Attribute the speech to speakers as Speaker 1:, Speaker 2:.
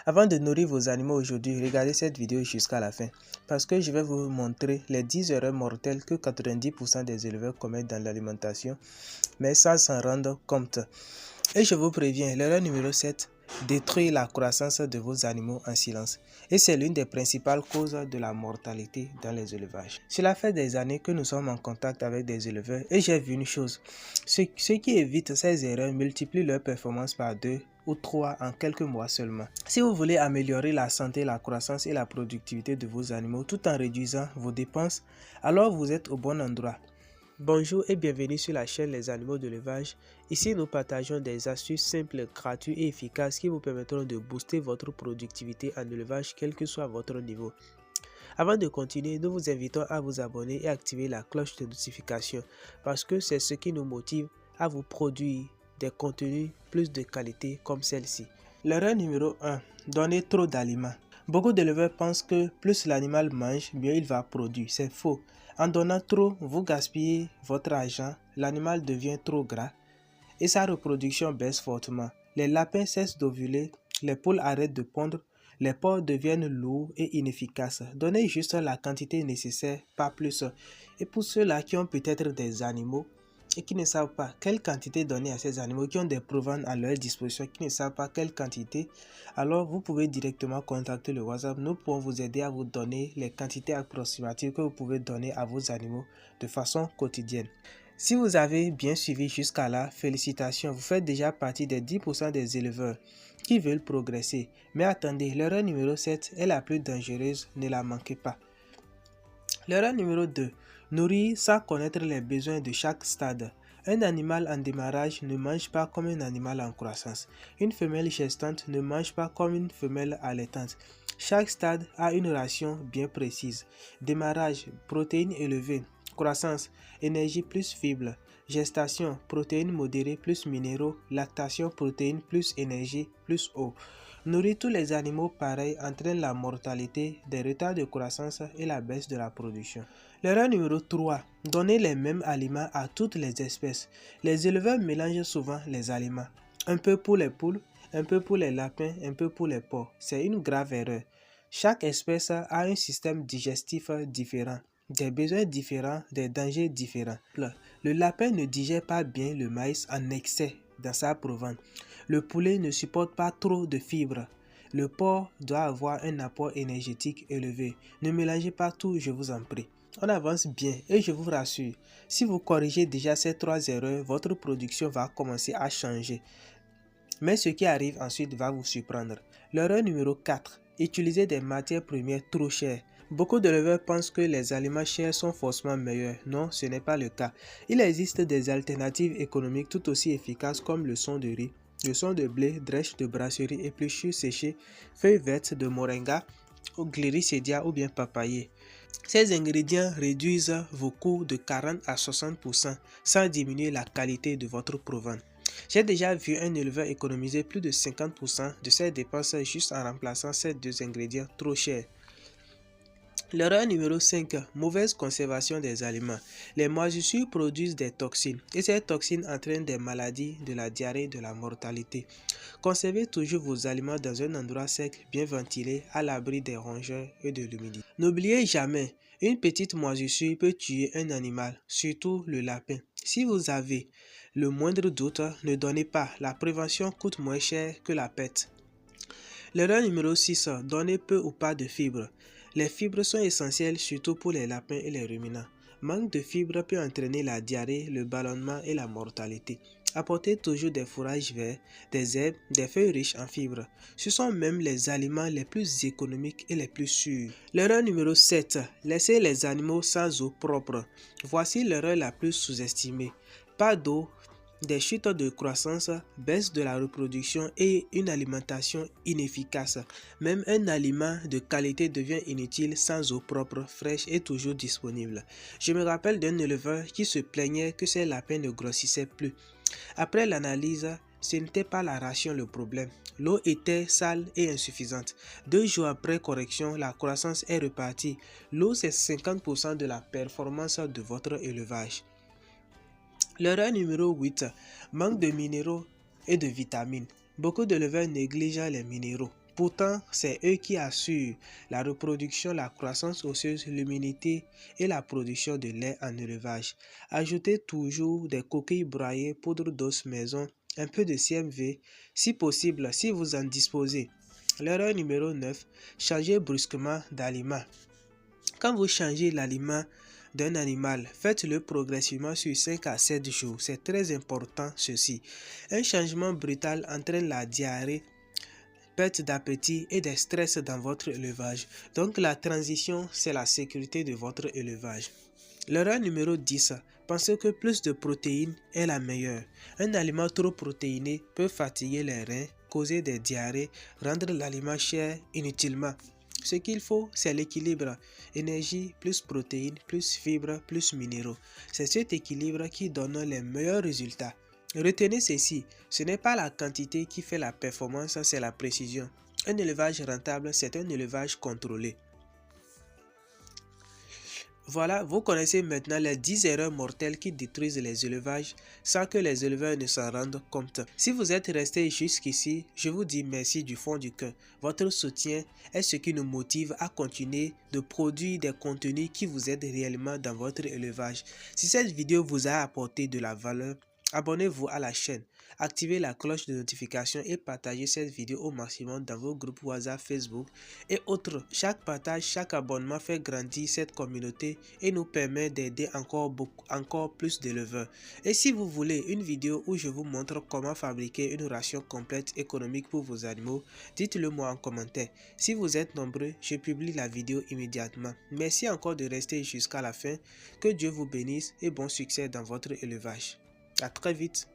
Speaker 1: Avant de nourrir vos animaux aujourd'hui, regardez cette vidéo jusqu'à la fin parce que je vais vous montrer les 10 erreurs mortelles que 90% des éleveurs commettent dans l'alimentation mais sans s'en rendre compte. Et je vous préviens, l'erreur numéro 7, détruire la croissance de vos animaux en silence. Et c'est l'une des principales causes de la mortalité dans les élevages. Cela fait des années que nous sommes en contact avec des éleveurs et j'ai vu une chose. Ceux qui évitent ces erreurs multiplient leur performance par 2 ou 3 en quelques mois seulement. Si vous voulez améliorer la santé, la croissance et la productivité de vos animaux tout en réduisant vos dépenses, alors vous êtes au bon endroit. Bonjour et bienvenue sur la chaîne Les Animaux de l'élevage. Ici, nous partageons des astuces simples, gratuites et efficaces qui vous permettront de booster votre productivité en élevage, quel que soit votre niveau. Avant de continuer, nous vous invitons à vous abonner et activer la cloche de notification parce que c'est ce qui nous motive à vous produire des contenus plus de qualité comme celle-ci. L'erreur numéro 1, donner trop d'aliments. Beaucoup d'éleveurs pensent que plus l'animal mange, mieux il va produire. C'est faux. En donnant trop, vous gaspillez votre argent, l'animal devient trop gras et sa reproduction baisse fortement. Les lapins cessent d'ovuler, les poules arrêtent de pondre, les porcs deviennent lourds et inefficaces. Donnez juste la quantité nécessaire, pas plus. Et pour ceux-là qui ont peut-être des animaux et qui ne savent pas quelle quantité donner à ces animaux, qui ont des proventes à leur disposition, qui ne savent pas quelle quantité, alors vous pouvez directement contacter le WhatsApp. Nous pouvons vous aider à vous donner les quantités approximatives que vous pouvez donner à vos animaux de façon quotidienne. Si vous avez bien suivi jusqu'à là, félicitations, vous faites déjà partie des 10% des éleveurs qui veulent progresser. Mais attendez, l'erreur numéro 7 est la plus dangereuse, ne la manquez pas. L'erreur numéro 2. Nourrir sans connaître les besoins de chaque stade. Un animal en démarrage ne mange pas comme un animal en croissance. Une femelle gestante ne mange pas comme une femelle allaitante. Chaque stade a une ration bien précise. Démarrage, protéines élevées. Croissance, énergie plus fibres. Gestation, protéines modérées plus minéraux. Lactation, protéines plus énergie plus eau. Nourrir tous les animaux pareils entraîne la mortalité, des retards de croissance et la baisse de la production. L'erreur numéro 3. Donner les mêmes aliments à toutes les espèces. Les éleveurs mélangent souvent les aliments. Un peu pour les poules, un peu pour les lapins, un peu pour les porcs. C'est une grave erreur. Chaque espèce a un système digestif différent, des besoins différents, des dangers différents. Le lapin ne digère pas bien le maïs en excès dans sa provence. Le poulet ne supporte pas trop de fibres. Le porc doit avoir un apport énergétique élevé. Ne mélangez pas tout, je vous en prie. On avance bien et je vous rassure, si vous corrigez déjà ces 3 erreurs, votre production va commencer à changer. Mais ce qui arrive ensuite va vous surprendre. L'erreur numéro 4. Utiliser des matières premières trop chères. Beaucoup d'éleveurs pensent que les aliments chers sont forcément meilleurs. Non, ce n'est pas le cas. Il existe des alternatives économiques tout aussi efficaces comme le son de riz, le son de blé, drèche de brasserie, épluchures séchées, feuilles vertes de moringa, glyrisédia ou bien papayer. Ces ingrédients réduisent vos coûts de 40 à 60% sans diminuer la qualité de votre provente. J'ai déjà vu un éleveur économiser plus de 50% de ses dépenses juste en remplaçant ces 2 ingrédients trop chers. L'erreur numéro 5. Mauvaise conservation des aliments. Les moisissures produisent des toxines et ces toxines entraînent des maladies, de la diarrhée, de la mortalité. Conservez toujours vos aliments dans un endroit sec, bien ventilé, à l'abri des rongeurs et de l'humidité. N'oubliez jamais, une petite moisissure peut tuer un animal, surtout le lapin. Si vous avez le moindre doute, ne donnez pas. La prévention coûte moins cher que la perte. L'erreur numéro 6. Donnez peu ou pas de fibres. Les fibres sont essentielles surtout pour les lapins et les ruminants. Manque de fibres peut entraîner la diarrhée, le ballonnement et la mortalité. Apportez toujours des fourrages verts, des herbes, des feuilles riches en fibres. Ce sont même les aliments les plus économiques et les plus sûrs. L'erreur numéro 7. Laissez les animaux sans eau propre. Voici l'erreur la plus sous-estimée. Pas d'eau, des chutes de croissance, baisse de la reproduction et une alimentation inefficace. Même un aliment de qualité devient inutile sans eau propre, fraîche et toujours disponible. Je me rappelle d'un éleveur qui se plaignait que ses lapins ne grossissaient plus. Après l'analyse, ce n'était pas la ration le problème. L'eau était sale et insuffisante. 2 jours après correction, la croissance est repartie. L'eau, c'est 50% de la performance de votre élevage. L'erreur numéro 8. Manque de minéraux et de vitamines. Beaucoup d'éleveurs négligent les minéraux. Pourtant, c'est eux qui assurent la reproduction, la croissance osseuse, l'immunité et la production de lait en élevage. Ajoutez toujours des coquilles broyées, poudre d'os maison, un peu de CMV, si possible, si vous en disposez. L'erreur numéro 9, changez brusquement d'aliment. Quand vous changez l'aliment d'un animal, faites-le progressivement sur 5 à 7 jours. C'est très important ceci. Un changement brutal entraîne la diarrhée, perte d'appétit et des stress dans votre élevage. Donc la transition, c'est la sécurité de votre élevage. L'erreur numéro 10. Pensez que plus de protéines est la meilleure. Un aliment trop protéiné peut fatiguer les reins, causer des diarrhées, rendre l'aliment cher inutilement. Ce qu'il faut, c'est l'équilibre. Énergie plus protéines, plus fibres, plus minéraux. C'est cet équilibre qui donne les meilleurs résultats. Retenez ceci, ce n'est pas la quantité qui fait la performance, c'est la précision. Un élevage rentable, c'est un élevage contrôlé. Voilà, vous connaissez maintenant les 10 erreurs mortelles qui détruisent les élevages sans que les éleveurs ne s'en rendent compte. Si vous êtes resté jusqu'ici, je vous dis merci du fond du cœur. Votre soutien est ce qui nous motive à continuer de produire des contenus qui vous aident réellement dans votre élevage. Si cette vidéo vous a apporté de la valeur, abonnez-vous à la chaîne, activez la cloche de notification et partagez cette vidéo au maximum dans vos groupes WhatsApp, Facebook et autres. Chaque partage, chaque abonnement fait grandir cette communauté et nous permet d'aider encore plus d'éleveurs. Et si vous voulez une vidéo où je vous montre comment fabriquer une ration complète économique pour vos animaux, dites-le moi en commentaire. Si vous êtes nombreux, je publie la vidéo immédiatement. Merci encore de rester jusqu'à la fin. Que Dieu vous bénisse et bon succès dans votre élevage. À très vite.